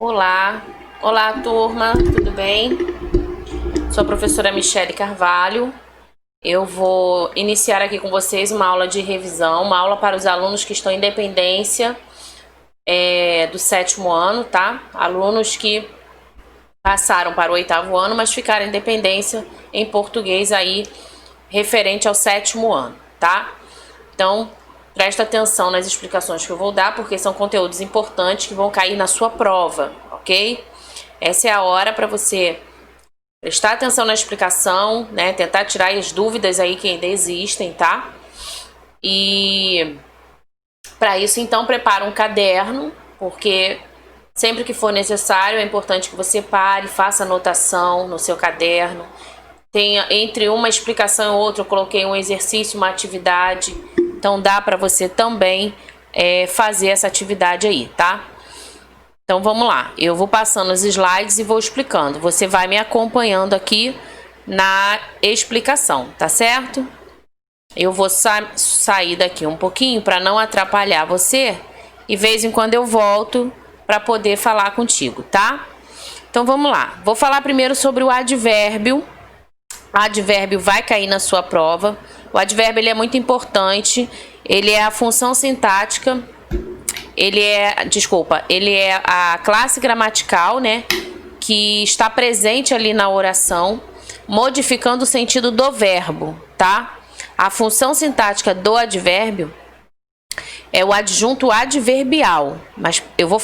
Olá, olá turma, tudo bem? Sou a professora Michele Carvalho. Eu vou iniciar aqui com vocês uma aula de revisão, uma aula para os alunos que estão em dependência do 7º ano, tá? Alunos que passaram para o 8º ano, mas ficaram em dependência em português aí, referente ao 7º ano, tá? Então, presta atenção nas explicações que eu vou dar, porque são conteúdos importantes que vão cair na sua prova, ok? Essa é a hora para você prestar atenção na explicação, né? Tentar tirar as dúvidas aí que ainda existem, tá? E para isso, então, prepara um caderno, porque sempre que for necessário, é importante que você pare, faça anotação no seu caderno. Tenha, entre uma explicação e outra, eu coloquei um exercício, uma atividade. Então, dá para você também fazer essa atividade aí, tá? Então, vamos lá. Eu vou passando os slides e vou explicando. Você vai me acompanhando aqui na explicação, tá certo? Eu vou sair daqui um pouquinho para não atrapalhar você. E, de vez em quando, eu volto para poder falar contigo, tá? Então, vamos lá. Vou falar primeiro sobre o advérbio. O advérbio vai cair na sua prova. O advérbio ele é muito importante. Ele é a função sintática. Ele é a classe gramatical, né? Que está presente ali na oração, modificando o sentido do verbo, tá? A função sintática do advérbio é o adjunto adverbial. Mas eu vou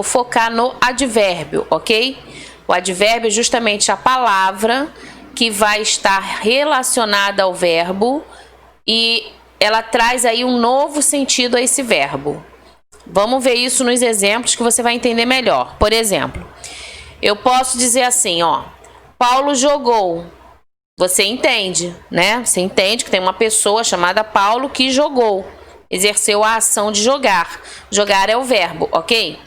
focar no advérbio, ok? O advérbio é justamente a palavra que vai estar relacionada ao verbo e ela traz aí um novo sentido a esse verbo. Vamos ver isso nos exemplos que você vai entender melhor. Por exemplo, eu posso dizer assim, ó, Paulo jogou. Você entende, né? Você entende que tem uma pessoa chamada Paulo que jogou, exerceu a ação de jogar. Jogar é o verbo, ok?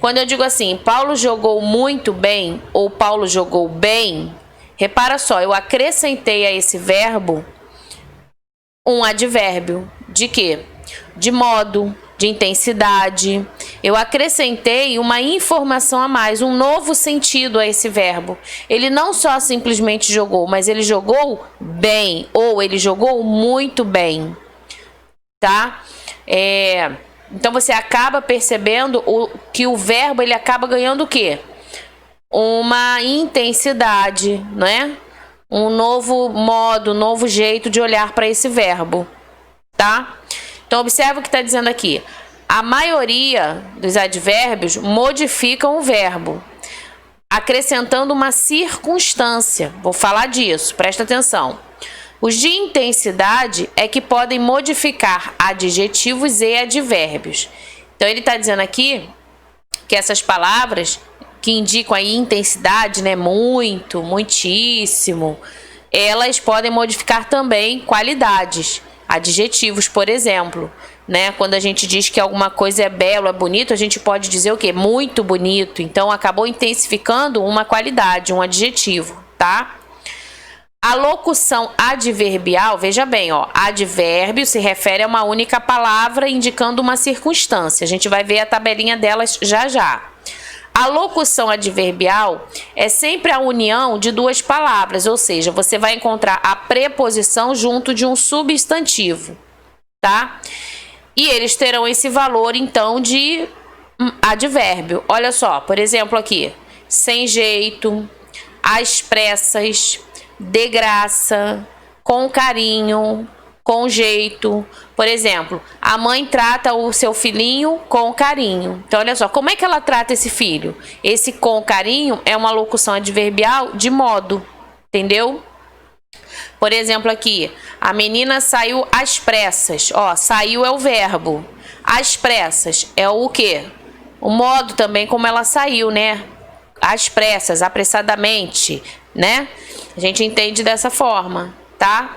Quando eu digo assim, Paulo jogou muito bem ou Paulo jogou bem, repara só, eu acrescentei a esse verbo um advérbio. De quê? De modo, de intensidade. Eu acrescentei uma informação a mais, um novo sentido a esse verbo. Ele não só simplesmente jogou, mas ele jogou bem ou ele jogou muito bem, tá? Então você acaba percebendo que o verbo ele acaba ganhando o quê? Uma intensidade, né? Um novo modo, um novo jeito de olhar para esse verbo, tá? Então, observa o que está dizendo aqui. A maioria dos advérbios modificam o verbo, acrescentando uma circunstância. Vou falar disso, presta atenção. Os de intensidade é que podem modificar adjetivos e advérbios. Então, ele está dizendo aqui que essas palavras que indicam aí intensidade, né, muito, muitíssimo, elas podem modificar também qualidades, adjetivos, por exemplo, né? Quando a gente diz que alguma coisa é belo, é bonito, a gente pode dizer o quê? Muito bonito. Então, acabou intensificando uma qualidade, um adjetivo, tá? A locução adverbial, veja bem, ó, advérbio se refere a uma única palavra indicando uma circunstância. A gente vai ver a tabelinha delas já já. A locução adverbial é sempre a união de duas palavras, ou seja, você vai encontrar a preposição junto de um substantivo, tá? E eles terão esse valor, então, de advérbio. Olha só, por exemplo aqui, sem jeito, às pressas, de graça, com carinho, com jeito. Por exemplo, a mãe trata o seu filhinho com carinho. Então, olha só, como é que ela trata esse filho? Esse com carinho é uma locução adverbial de modo, entendeu? Por exemplo, aqui, a menina saiu às pressas. Ó, saiu é o verbo. Às pressas é o quê? O modo também como ela saiu, né? Às pressas, apressadamente, né? A gente entende dessa forma, tá?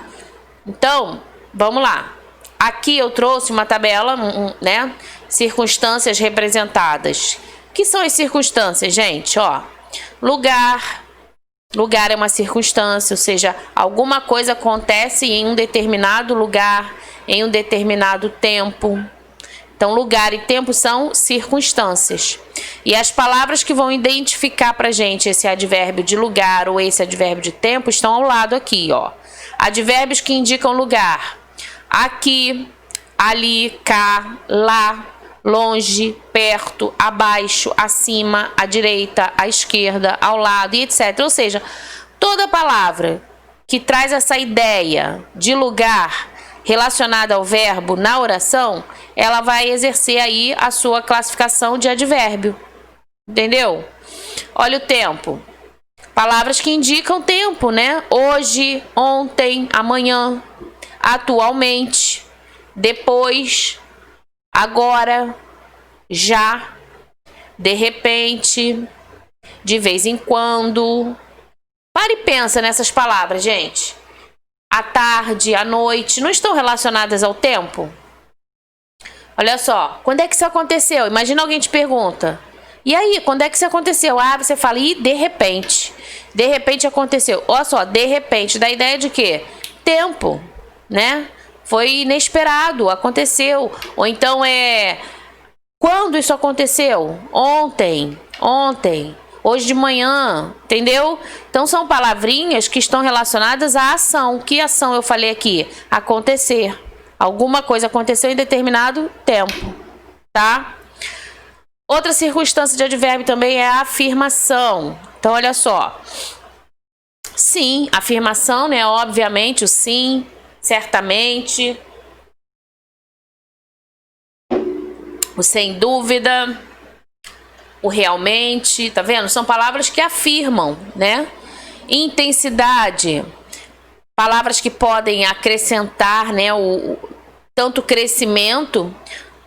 Então, vamos lá. Aqui eu trouxe uma tabela, né? Circunstâncias representadas. O que são as circunstâncias, gente? Ó, lugar. Lugar é uma circunstância, ou seja, alguma coisa acontece em um determinado lugar, em um determinado tempo. Então, lugar e tempo são circunstâncias. E as palavras que vão identificar pra gente esse advérbio de lugar ou esse advérbio de tempo estão ao lado aqui, ó. Advérbios que indicam lugar. Aqui, ali, cá, lá, longe, perto, abaixo, acima, à direita, à esquerda, ao lado e etc. Ou seja, toda palavra que traz essa ideia de lugar relacionada ao verbo na oração, ela vai exercer aí a sua classificação de advérbio. Entendeu? Olha o tempo. Palavras que indicam tempo, né? Hoje, ontem, amanhã, atualmente, depois, agora, já, de repente, de vez em quando. Para e pensa nessas palavras, gente. À tarde, à noite, não estão relacionadas ao tempo? Olha só, quando é que isso aconteceu? Imagina alguém te pergunta, e aí, quando é que isso aconteceu? Ah, você fala, e de repente. De repente aconteceu. Olha só, de repente, dá ideia de quê? Tempo, né? Foi inesperado, aconteceu. Ou então quando isso aconteceu? Ontem, hoje de manhã, entendeu? Então são palavrinhas que estão relacionadas à ação. Que ação eu falei aqui? Acontecer. Alguma coisa aconteceu em determinado tempo, tá? Outra circunstância de advérbio também é a afirmação. Então, olha só. Sim, afirmação, né? Obviamente, o sim, certamente. O sem dúvida. O realmente, tá vendo? São palavras que afirmam, né? Intensidade. Palavras que podem acrescentar, né? Tanto o crescimento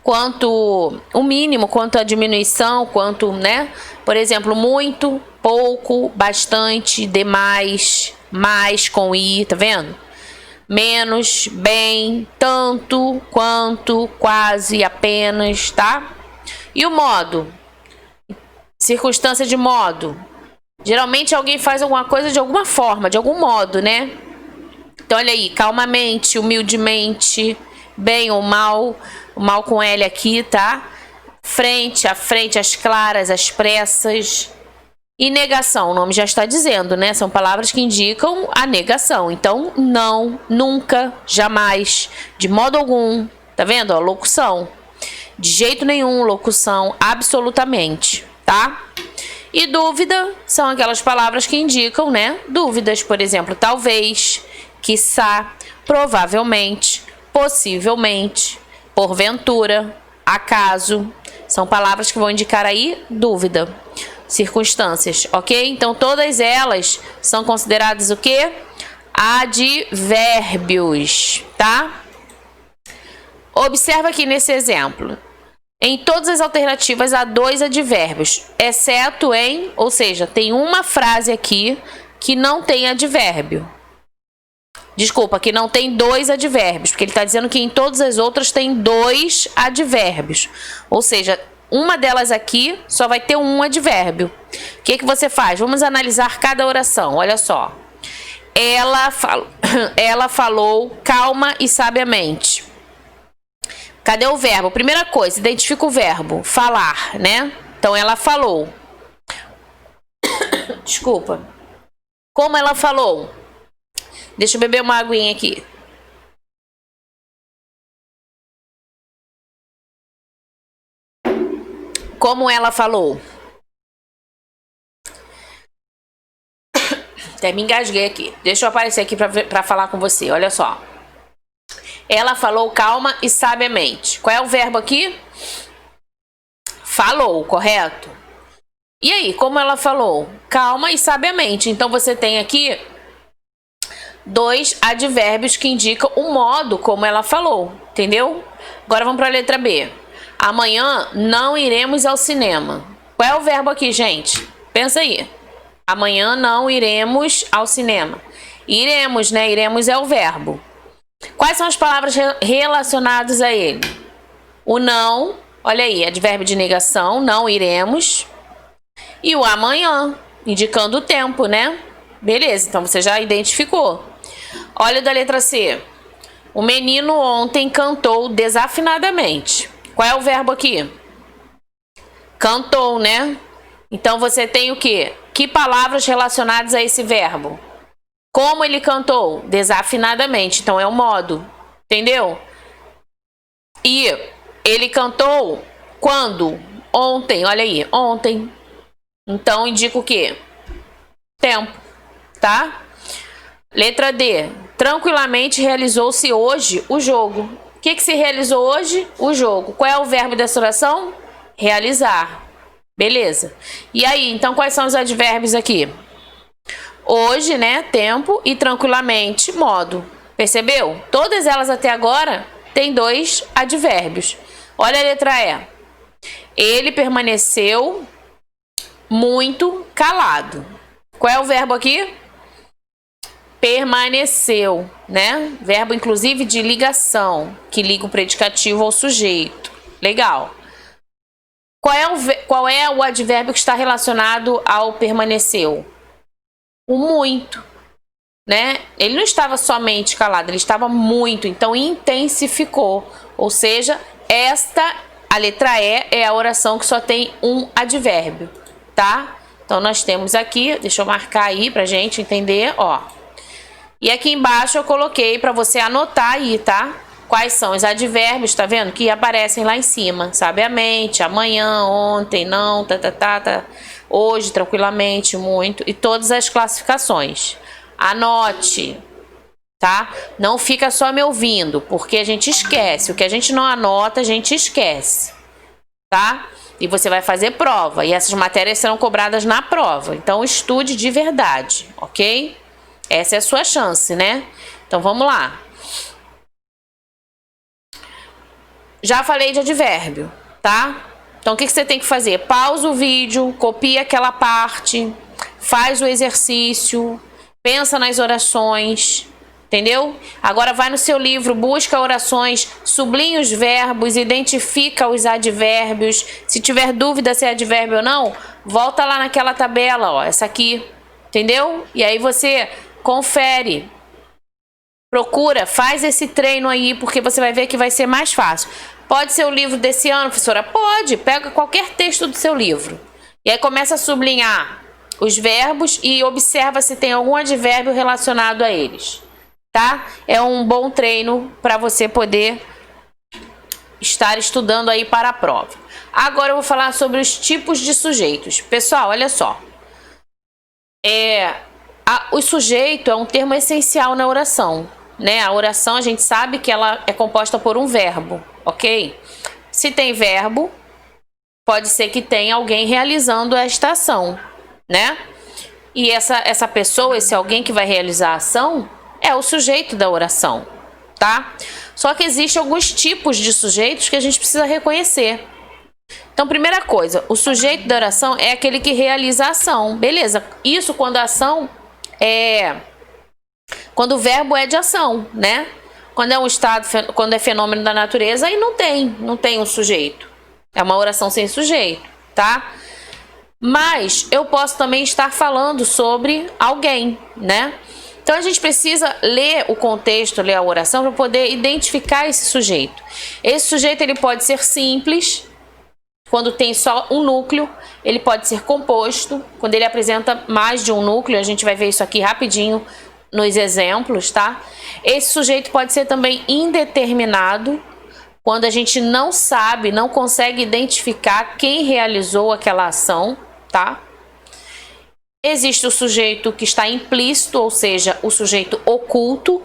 quanto o mínimo, quanto a diminuição, quanto, né? Por exemplo, muito, pouco, bastante, demais, mais com i, tá vendo? Menos, bem, tanto, quanto, quase, apenas, tá? E o modo? Circunstância de modo. Geralmente alguém faz alguma coisa de alguma forma, de algum modo, né? Então, olha aí, calmamente, humildemente, bem ou mal, o mal com L aqui, tá? Frente, à frente, às claras, às pressas. E negação, o nome já está dizendo, né? São palavras que indicam a negação. Então, não, nunca, jamais, de modo algum. Tá vendo? Ó, locução. De jeito nenhum, locução, absolutamente, tá? E dúvida são aquelas palavras que indicam, né? Dúvidas, por exemplo, talvez, quiçá, provavelmente, possivelmente, porventura, acaso. São palavras que vão indicar aí dúvida. Circunstâncias, ok? Então, todas elas são consideradas o quê? Advérbios, tá? Observa aqui nesse exemplo. Em todas as alternativas há 2 advérbios, exceto em, ou seja, tem uma frase aqui que não tem advérbio. Desculpa, que não tem 2 advérbios, porque ele está dizendo que em todas as outras tem 2 advérbios. Ou seja, uma delas aqui só vai ter um advérbio. O que você faz? Vamos analisar cada oração. Olha só. Ela falou calma e sabiamente. Cadê o verbo? Primeira coisa, identifica o verbo. Falar, né? Então, ela falou. Desculpa. Como ela falou? Deixa eu beber uma aguinha aqui. Como ela falou? Até me engasguei aqui. Deixa eu aparecer aqui para falar com você. Olha só. Ela falou calma e sabiamente. Qual é o verbo aqui? Falou, correto? E aí, como ela falou? Calma e sabiamente. Então, você tem aqui 2 advérbios que indicam o modo como ela falou. Entendeu? Agora vamos para a letra B. Amanhã não iremos ao cinema. Qual é o verbo aqui, gente? Pensa aí. Amanhã não iremos ao cinema. Iremos, né? Iremos é o verbo. Quais são as palavras relacionadas a ele? O não, olha aí, advérbio de negação, não iremos. E o amanhã, indicando o tempo, né? Beleza, então você já identificou. Olha o da letra C. O menino ontem cantou desafinadamente. Qual é o verbo aqui? Cantou, né? Então você tem o quê? Que palavras relacionadas a esse verbo? Como ele cantou? Desafinadamente. Então é o modo. Entendeu? E ele cantou quando? Ontem. Olha aí. Ontem. Então indica o quê? Tempo. Tá? Letra D. Tranquilamente realizou-se hoje o jogo. O que se realizou hoje? O jogo. Qual é o verbo dessa oração? Realizar. Beleza. E aí, então quais são os advérbios aqui? Hoje, né? Tempo e tranquilamente, modo. Percebeu? Todas elas até agora têm 2 advérbios. Olha a letra E. Ele permaneceu muito calado. Qual é o verbo aqui? Permaneceu, né? Verbo, inclusive, de ligação, que liga o predicativo ao sujeito. Legal. Qual é o advérbio que está relacionado ao permaneceu? O muito, né? Ele não estava somente calado, ele estava muito, então intensificou. Ou seja, a letra E, é a oração que só tem um advérbio, tá? Então nós temos aqui, deixa eu marcar aí pra gente entender, ó. E aqui embaixo eu coloquei para você anotar aí, tá? Quais são os advérbios, tá vendo? Que aparecem lá em cima. Sabiamente, amanhã, ontem, não, hoje, tranquilamente, muito. E todas as classificações. Anote, tá? Não fica só me ouvindo, porque a gente esquece. O que a gente não anota, a gente esquece, tá? E você vai fazer prova. E essas matérias serão cobradas na prova. Então, estude de verdade, ok? Essa é a sua chance, né? Então, vamos lá. Já falei de advérbio, tá? Então, o que você tem que fazer? Pausa o vídeo, copia aquela parte, faz o exercício, pensa nas orações, entendeu? Agora vai no seu livro, busca orações, sublinha os verbos, identifica os advérbios. Se tiver dúvida se é advérbio ou não, volta lá naquela tabela, ó, essa aqui, entendeu? E aí você confere. Procura, faz esse treino aí, porque você vai ver que vai ser mais fácil. Pode ser o livro desse ano, professora? Pode, pega qualquer texto do seu livro. E aí começa a sublinhar os verbos e observa se tem algum advérbio relacionado a eles, tá? É um bom treino para você poder estar estudando aí para a prova. Agora eu vou falar sobre os tipos de sujeitos. Pessoal, olha só. O sujeito é um termo essencial na oração, né? A oração, a gente sabe que ela é composta por um verbo, ok? Se tem verbo, pode ser que tenha alguém realizando esta ação, né? E essa pessoa, esse alguém que vai realizar a ação, é o sujeito da oração, tá? Só que existem alguns tipos de sujeitos que a gente precisa reconhecer. Então, primeira coisa, o sujeito da oração é aquele que realiza a ação, beleza? Isso quando a ação quando o verbo é de ação, né? Quando é um estado, quando é fenômeno da natureza, aí não tem um sujeito. É uma oração sem sujeito, tá? Mas eu posso também estar falando sobre alguém, né? Então a gente precisa ler o contexto, ler a oração para poder identificar esse sujeito. Esse sujeito ele pode ser simples, quando tem só um núcleo. Ele pode ser composto, quando ele apresenta mais de um núcleo. A gente vai ver isso aqui rapidinho nos exemplos, tá? Esse sujeito pode ser também indeterminado, quando a gente não sabe, não consegue identificar quem realizou aquela ação, tá? Existe o sujeito que está implícito, ou seja, o sujeito oculto,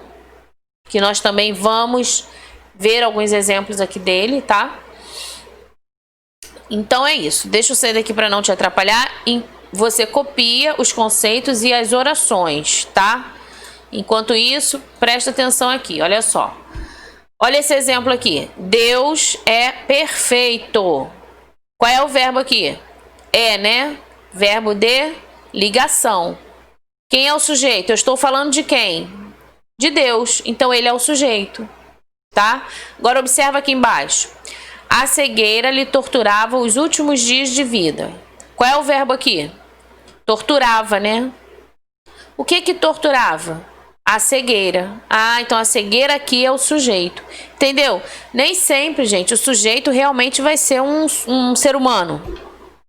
que nós também vamos ver alguns exemplos aqui dele, tá? Então é isso. Deixa eu sair daqui para não te atrapalhar. Você copia os conceitos e as orações, tá? Enquanto isso, presta atenção aqui, olha só. Olha esse exemplo aqui. Deus é perfeito. Qual é o verbo aqui? É, né? Verbo de ligação. Quem é o sujeito? Eu estou falando de quem? De Deus. Então ele é o sujeito, tá? Agora observa aqui embaixo. A cegueira lhe torturava os últimos dias de vida. Qual é o verbo aqui? Torturava, né? O que torturava? A cegueira. Ah, então a cegueira aqui é o sujeito. Entendeu? Nem sempre, gente, o sujeito realmente vai ser um ser humano,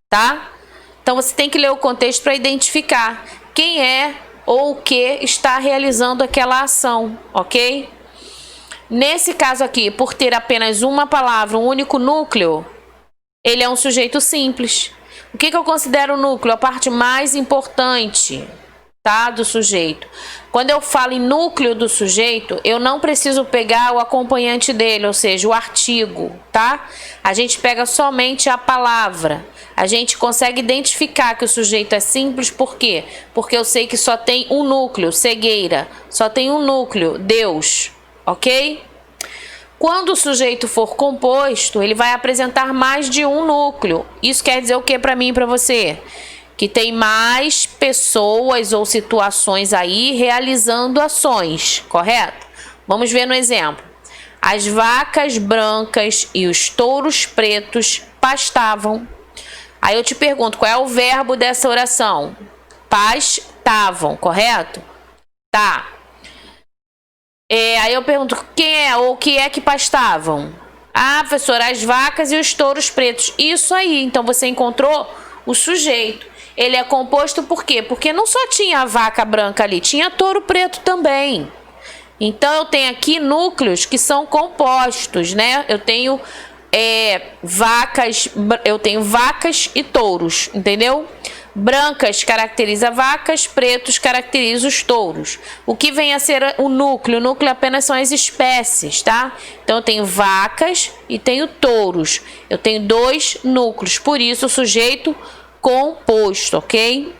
tá? Então você tem que ler o contexto para identificar quem é ou o que está realizando aquela ação, ok? Nesse caso aqui, por ter apenas uma palavra, um único núcleo, ele é um sujeito simples. O que eu considero o núcleo? A parte mais importante, tá, do sujeito. Quando eu falo em núcleo do sujeito, eu não preciso pegar o acompanhante dele, ou seja, o artigo, tá? A gente pega somente a palavra. A gente consegue identificar que o sujeito é simples, por quê? Porque eu sei que só tem um núcleo, cegueira. Só tem um núcleo, Deus, ok? Quando o sujeito for composto, ele vai apresentar mais de um núcleo. Isso quer dizer o que para mim e para você? Que tem mais pessoas ou situações aí realizando ações, correto? Vamos ver no exemplo. As vacas brancas e os touros pretos pastavam. Aí eu te pergunto, qual é o verbo dessa oração? Pastavam, correto? Tá. Aí eu pergunto, quem é ou o que é que pastavam? Ah, professora, as vacas e os touros pretos. Isso aí, então você encontrou o sujeito. Ele é composto por quê? Porque não só tinha a vaca branca ali, tinha touro preto também. Então eu tenho aqui núcleos que são compostos, né? Eu tenho vacas e touros, entendeu? Brancas caracteriza vacas, pretos caracteriza os touros. O que vem a ser o núcleo? O núcleo apenas são as espécies, tá? Então eu tenho vacas e tenho touros. Eu tenho dois núcleos, por isso o sujeito composto, ok?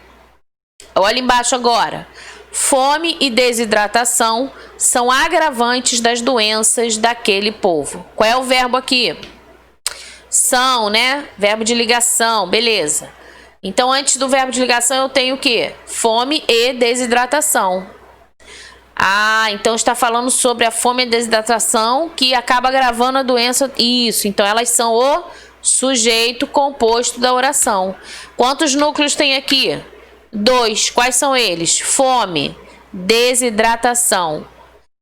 Olha embaixo agora. Fome e desidratação são agravantes das doenças daquele povo. Qual é o verbo aqui? São, né? Verbo de ligação, beleza. Então, antes do verbo de ligação, eu tenho o quê? Fome e desidratação. Ah, então está falando sobre a fome e desidratação que acaba agravando a doença. Isso, então elas são o sujeito composto da oração. Quantos núcleos tem aqui? 2. Quais são eles? Fome, desidratação.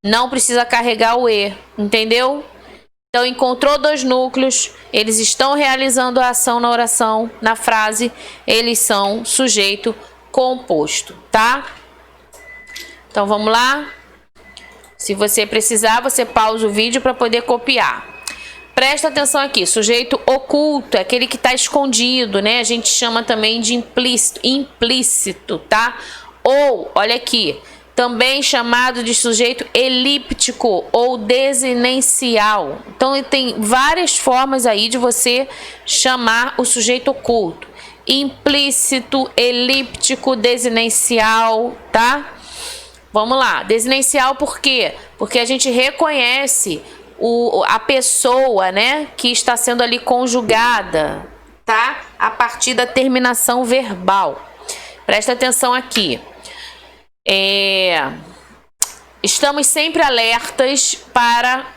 Não precisa carregar o E, entendeu? Então, encontrou 2 núcleos, eles estão realizando a ação na oração, na frase, eles são sujeito composto, tá? Então, vamos lá? Se você precisar, você pausa o vídeo para poder copiar. Presta atenção aqui, sujeito oculto, é aquele que está escondido, né? A gente chama também de implícito, tá? Ou, olha aqui, também chamado de sujeito elíptico ou desinencial. Então, tem várias formas aí de você chamar o sujeito oculto. Implícito, elíptico, desinencial, tá? Vamos lá, desinencial por quê? Porque a gente reconhece a pessoa, né, que está sendo ali conjugada, tá? A partir da terminação verbal. Presta atenção aqui. Estamos sempre alertas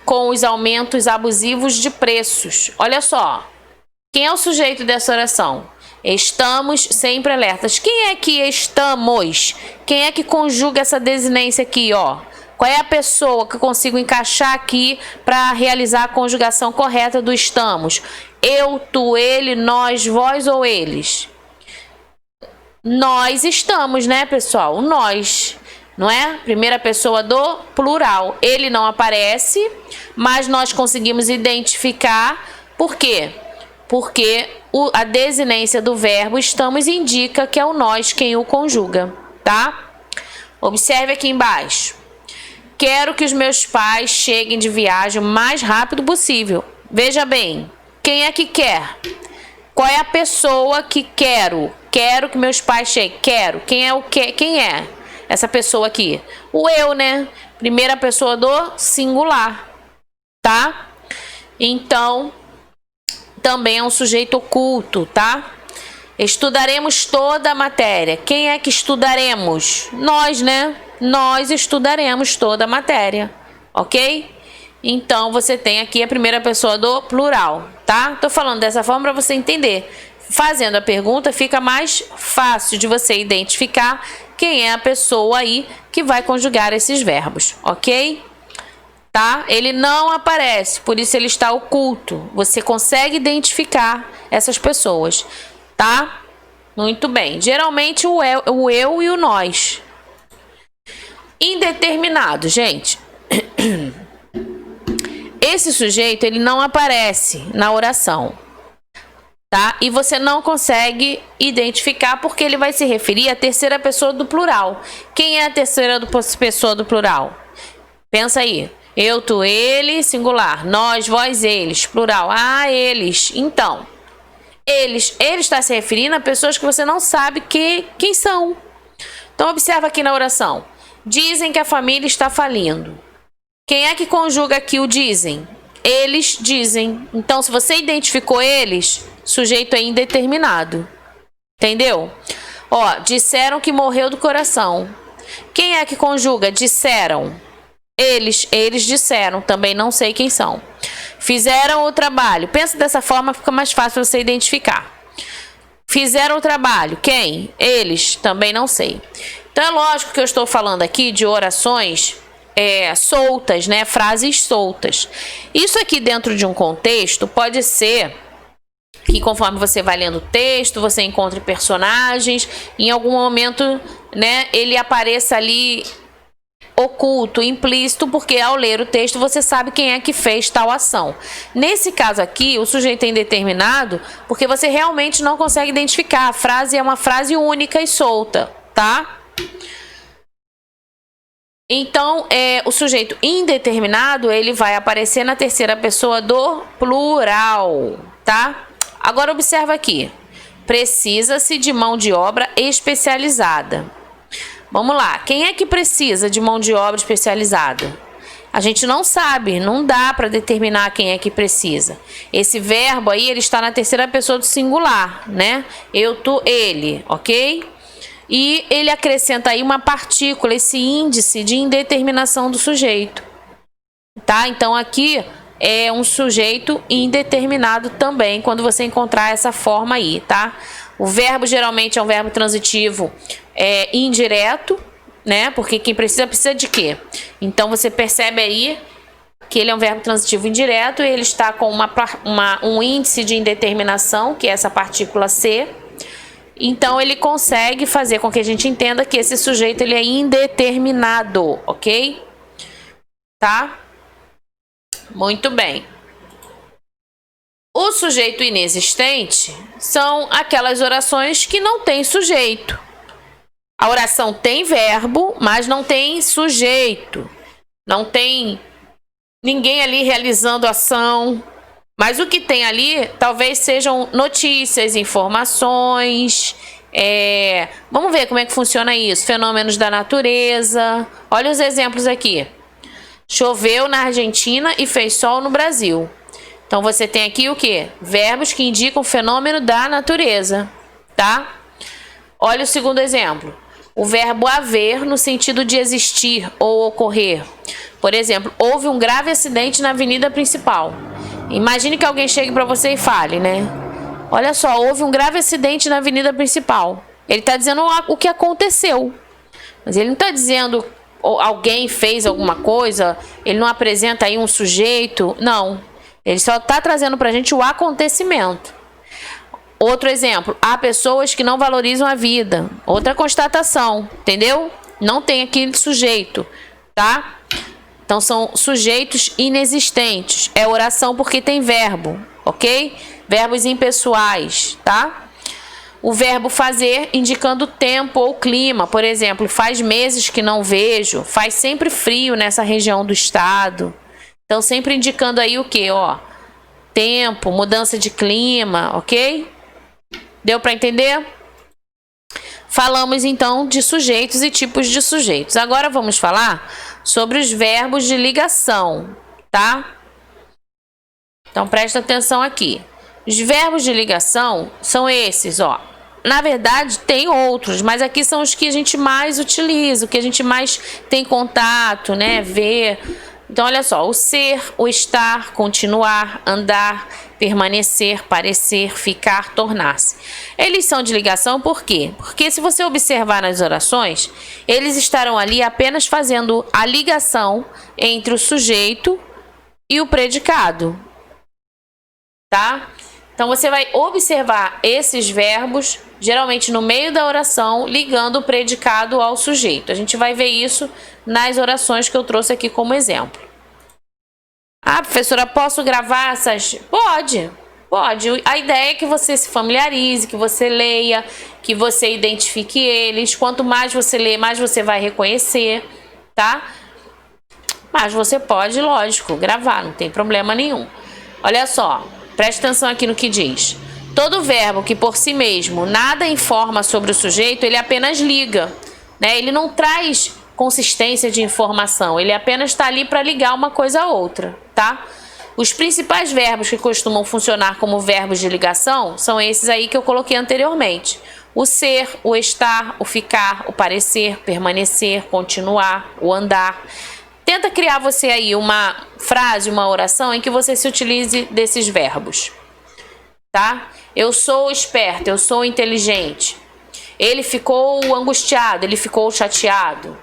com os aumentos abusivos de preços. Olha só, quem é o sujeito dessa oração? Estamos sempre alertas. Quem é que estamos? Quem é que conjuga essa desinência aqui, ó? Qual é a pessoa que eu consigo encaixar aqui para realizar a conjugação correta do estamos? Eu, tu, ele, nós, vós ou eles? Nós estamos, né, pessoal? Nós, não é? Primeira pessoa do plural. Ele não aparece, mas nós conseguimos identificar. Por quê? Porque a desinência do verbo estamos indica que é o nós quem o conjuga, tá? Observe aqui embaixo. Quero que os meus pais cheguem de viagem o mais rápido possível. Veja bem, quem é que quer? Qual é a pessoa que quero? Quero que meus pais cheguem. Quero. Quem é o que? Quem é essa pessoa aqui? O eu, né? Primeira pessoa do singular, tá? Então, também é um sujeito oculto, tá? Estudaremos toda a matéria. Quem é que estudaremos? Nós, né? Nós estudaremos toda a matéria, ok? Então, você tem aqui a primeira pessoa do plural, tá? Tô falando dessa forma para você entender. Fazendo a pergunta, fica mais fácil de você identificar quem é a pessoa aí que vai conjugar esses verbos, ok? Tá? Ele não aparece, por isso ele está oculto. Você consegue identificar essas pessoas, tá? Muito bem. Geralmente o eu e o nós. Indeterminado, gente. Esse sujeito, ele não aparece na oração, tá? E você não consegue identificar porque ele vai se referir à terceira pessoa do plural. Quem é a terceira pessoa do plural? Pensa aí. Eu, tu, ele, singular. Nós, vós, eles, plural. Ah, eles. Então, ele está se referindo a pessoas que você não sabe quem são. Então, observa aqui na oração. Dizem que a família está falindo. Quem é que conjuga aqui o dizem? Eles dizem. Então, se você identificou eles, sujeito é indeterminado. Entendeu? Ó, disseram que morreu do coração. Quem é que conjuga? Disseram. Eles disseram, também não sei quem são. Fizeram o trabalho. Pensa dessa forma, fica mais fácil você identificar. Fizeram o trabalho. Quem? Eles, também não sei. Então é lógico que eu estou falando aqui de orações soltas, né? Frases soltas. Isso aqui dentro de um contexto pode ser que conforme você vai lendo o texto, você encontre personagens, em algum momento, né, ele apareça ali oculto, implícito, porque ao ler o texto você sabe quem é que fez tal ação. Nesse caso aqui, o sujeito é indeterminado porque você realmente não consegue identificar. A frase é uma frase única e solta, tá? Então, o sujeito indeterminado, ele vai aparecer na terceira pessoa do plural, tá? Agora observa aqui. Precisa-se de mão de obra especializada. Vamos lá, quem é que precisa de mão de obra especializada? A gente não sabe, não dá para determinar quem é que precisa. Esse verbo aí, ele está na terceira pessoa do singular, né? Eu, tu, ele, ok? E ele acrescenta aí uma partícula, esse índice de indeterminação do sujeito, tá? Então aqui é um sujeito indeterminado também, quando você encontrar essa forma aí, tá? O verbo geralmente é um verbo transitivo indireto, né? Porque quem precisa de quê? Então você percebe aí que ele é um verbo transitivo indireto e ele está com um índice de indeterminação, que é essa partícula C. Então ele consegue fazer com que a gente entenda que esse sujeito ele é indeterminado, ok? Tá? Muito bem. O sujeito inexistente são aquelas orações que não têm sujeito. A oração tem verbo, mas não tem sujeito. Não tem ninguém ali realizando ação. Mas o que tem ali talvez sejam notícias, informações. Vamos ver como é que funciona isso. Fenômenos da natureza. Olha os exemplos aqui. Choveu na Argentina e fez sol no Brasil. Então você tem aqui o quê? Verbos que indicam fenômeno da natureza, tá? Olha o segundo exemplo. O verbo haver no sentido de existir ou ocorrer. Por exemplo, houve um grave acidente na avenida principal. Imagine que alguém chegue para você e fale, né? Olha só, houve um grave acidente na avenida principal. Ele está dizendo o que aconteceu. Mas ele não está dizendo alguém fez alguma coisa, ele não apresenta aí um sujeito. Não. Ele só está trazendo para a gente o acontecimento. Outro exemplo, há pessoas que não valorizam a vida. Outra constatação, entendeu? Não tem aqui sujeito, tá? Então são sujeitos inexistentes. É oração porque tem verbo, ok? Verbos impessoais, tá? O verbo fazer indicando tempo ou clima. Por exemplo, faz meses que não vejo. Faz sempre frio nessa região do estado. Então sempre indicando aí o que? Ó, tempo, mudança de clima, ok? Deu para entender? Falamos então de sujeitos e tipos de sujeitos. Agora vamos falar sobre os verbos de ligação, tá? Então presta atenção aqui. Os verbos de ligação são esses, ó. Na verdade tem outros, mas aqui são os que a gente mais utiliza, o que a gente mais tem contato, né? Vê, Então, olha só, o ser, o estar, continuar, andar, permanecer, parecer, ficar, tornar-se. Eles são de ligação por quê? Porque se você observar nas orações, eles estarão ali apenas fazendo a ligação entre o sujeito e o predicado, tá? Então, você vai observar esses verbos, geralmente no meio da oração, ligando o predicado ao sujeito. A gente vai ver isso nas orações que eu trouxe aqui como exemplo. Ah, professora, posso gravar essas? Pode, pode. A ideia é que você se familiarize, que você leia, que você identifique eles. Quanto mais você lê, mais você vai reconhecer, tá? Mas você pode, lógico, gravar, não tem problema nenhum. Olha só, preste atenção aqui no que diz. Todo verbo que por si mesmo nada informa sobre o sujeito, ele apenas liga, né? Ele não traz consistência de informação, ele apenas está ali para ligar uma coisa a outra, tá? Os principais verbos que costumam funcionar como verbos de ligação são esses aí que eu coloquei anteriormente. O ser, o estar, o ficar, o parecer, permanecer, continuar, o andar. Tenta criar você aí uma frase, uma oração em que você se utilize desses verbos, tá? Eu sou esperto, eu sou inteligente. Ele ficou angustiado, ele ficou chateado.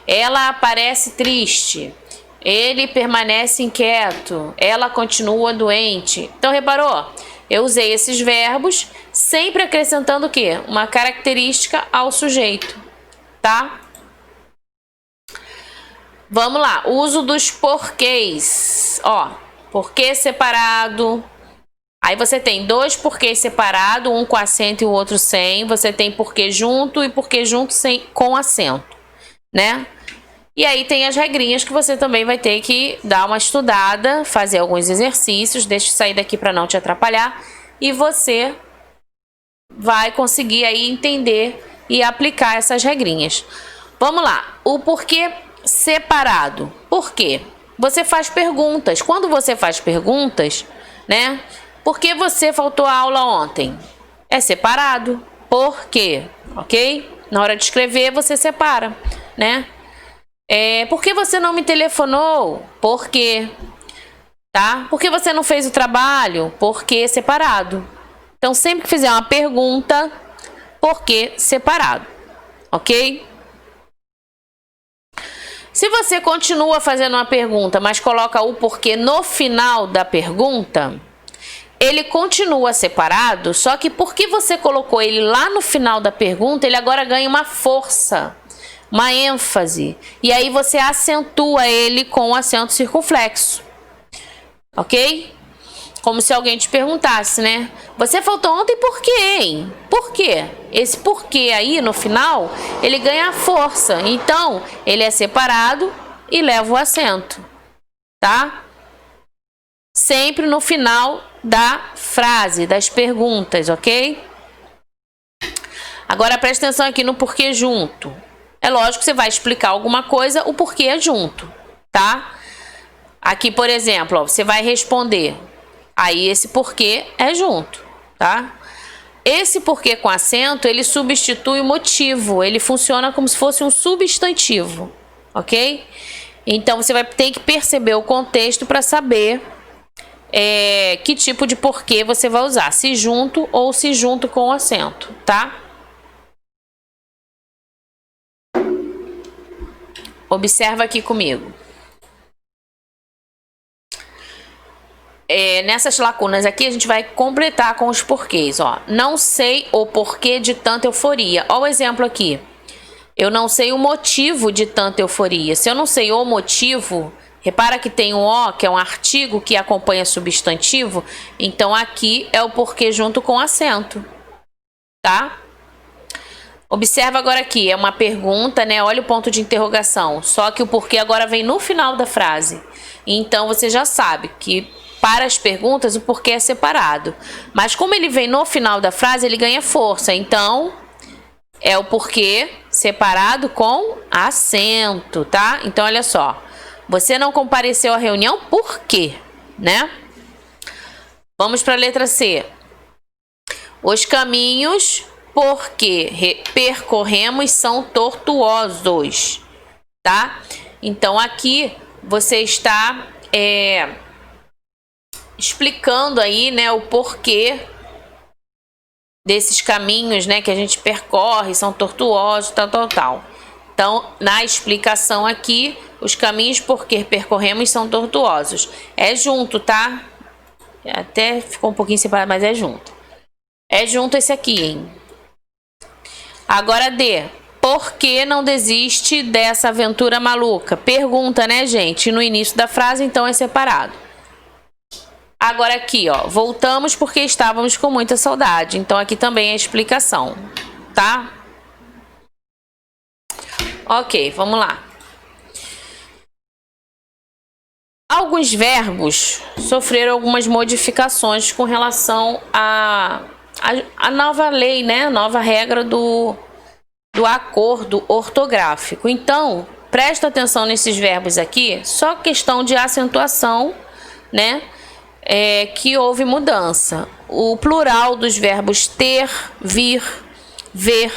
Ela parece triste. Ele permanece inquieto. Ela continua doente. Então, reparou? Eu usei esses verbos, sempre acrescentando o quê? Uma característica ao sujeito, tá? Vamos lá. Uso dos porquês. Ó, porquê separado. Aí você tem dois porquês separados, um com acento e o outro sem. Você tem porquê junto e porquê junto sem, com acento, né? E aí tem as regrinhas que você também vai ter que dar uma estudada, fazer alguns exercícios. Deixa eu sair daqui para não te atrapalhar. E você vai conseguir aí entender e aplicar essas regrinhas. Vamos lá. O porquê separado. Por quê? Você faz perguntas. Quando você faz perguntas, né? Por que você faltou a aula ontem? É separado. Por quê? Ok? Na hora de escrever, você separa, né? Por que você não me telefonou? Por quê? Tá? Por que você não fez o trabalho? Por quê? Separado. Então, sempre que fizer uma pergunta, por quê? Separado. Ok? Se você continua fazendo uma pergunta, mas coloca o porquê no final da pergunta, ele continua separado, só que porque você colocou ele lá no final da pergunta, ele agora ganha uma força, uma ênfase. E aí você acentua ele com o acento circunflexo. Ok? Como se alguém te perguntasse, né? Você faltou ontem por quê, hein? Por quê? Esse porquê aí no final, ele ganha força. Então, ele é separado e leva o acento. Tá? Sempre no final da frase, das perguntas, ok? Agora presta atenção aqui no porquê junto. É lógico que você vai explicar alguma coisa, o porquê é junto, tá? Aqui, por exemplo, ó, você vai responder. Aí esse porquê é junto, tá? Esse porquê com acento, ele substitui o motivo. Ele funciona como se fosse um substantivo, ok? Então, você vai ter que perceber o contexto para saber que tipo de porquê você vai usar. Se junto ou se junto com acento, tá? Observa aqui comigo. Nessas lacunas aqui, a gente vai completar com os porquês, ó. Não sei o porquê de tanta euforia. Ó o exemplo aqui. Eu não sei o motivo de tanta euforia. Se eu não sei o motivo, repara que tem um O, que é um artigo que acompanha substantivo. Então, aqui é o porquê junto com acento, tá? Observa agora aqui, é uma pergunta, né? Olha o ponto de interrogação. Só que o porquê agora vem no final da frase. Então, você já sabe que para as perguntas, o porquê é separado. Mas como ele vem no final da frase, ele ganha força. Então, é o porquê separado com acento, tá? Então, olha só. Você não compareceu à reunião por quê, né? Vamos para a letra C. Os caminhos por que percorremos são tortuosos, tá? Então, aqui você está explicando aí, né, o porquê desses caminhos, né, que a gente percorre, são tortuosos, tal. Então, na explicação aqui, os caminhos por que percorremos são tortuosos. É junto, tá? Até ficou um pouquinho separado, mas é junto. É junto esse aqui, hein? Agora D. Por que não desiste dessa aventura maluca? Pergunta, né, gente? No início da frase, então é separado. Agora aqui, ó. Voltamos porque estávamos com muita saudade. Então aqui também é a explicação, tá? Ok, vamos lá. Alguns verbos sofreram algumas modificações com relação à nova lei, né? A nova regra do acordo ortográfico. Então, presta atenção nesses verbos aqui, só questão de acentuação, né? Que houve mudança. O plural dos verbos ter, vir, ver,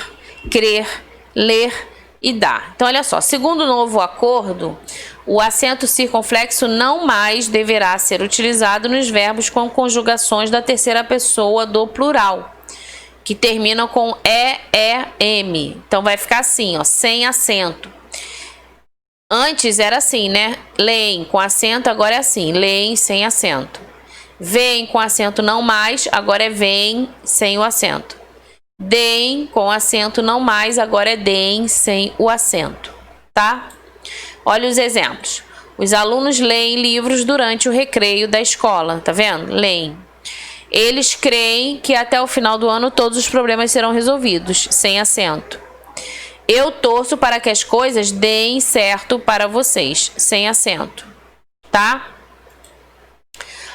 crer, ler e dar. Então, olha só, segundo o novo acordo, o acento circunflexo não mais deverá ser utilizado nos verbos com conjugações da terceira pessoa do plural, que terminam com e-m. Então, vai ficar assim, ó, sem acento. Antes era assim, né? Leem com acento, agora é assim, leem sem acento. Vem com acento não mais, agora é vem sem o acento. Deem com acento não mais, agora é deem sem o acento, tá? Olha os exemplos. Os alunos leem livros durante o recreio da escola, tá vendo? Leem. Eles creem que até o final do ano todos os problemas serão resolvidos, sem acento. Eu torço para que as coisas deem certo para vocês, sem acento, tá?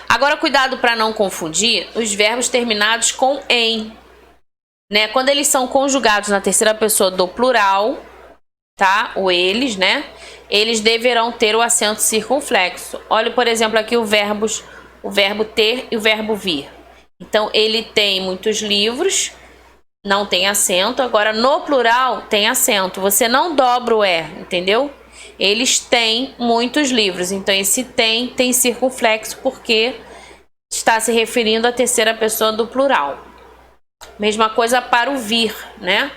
Agora, cuidado para não confundir os verbos terminados com em, né? Quando eles são conjugados na terceira pessoa do plural, tá? O eles, né? Eles deverão ter o acento circunflexo. Olha, por exemplo, aqui o verbo ter e o verbo vir. Então, ele tem muitos livros, não tem acento. Agora, no plural, tem acento. Você não dobra o entendeu? Eles têm muitos livros. Então, esse tem circunflexo porque está se referindo à terceira pessoa do plural. Mesma coisa para o vir, né?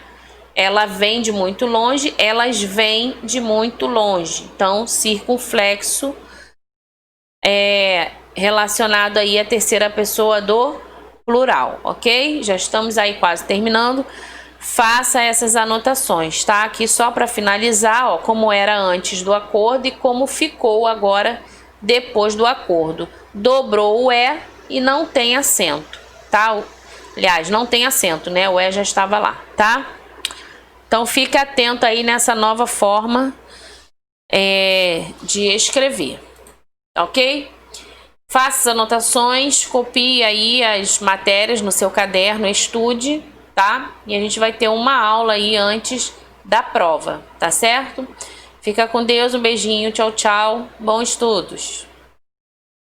Ela vem de muito longe, elas vêm de muito longe. Então, circunflexo é relacionado aí à terceira pessoa do plural, ok? Já estamos aí quase terminando. Faça essas anotações, tá? Aqui só para finalizar, ó, como era antes do acordo e como ficou agora depois do acordo. Dobrou o e não tem acento, tá? Aliás, não tem acento, né? O já estava lá, tá? Então, fique atento aí nessa nova forma de escrever, ok? Faça as anotações, copie aí as matérias no seu caderno, estude, tá? E a gente vai ter uma aula aí antes da prova, tá certo? Fica com Deus, um beijinho, tchau, tchau, bons estudos!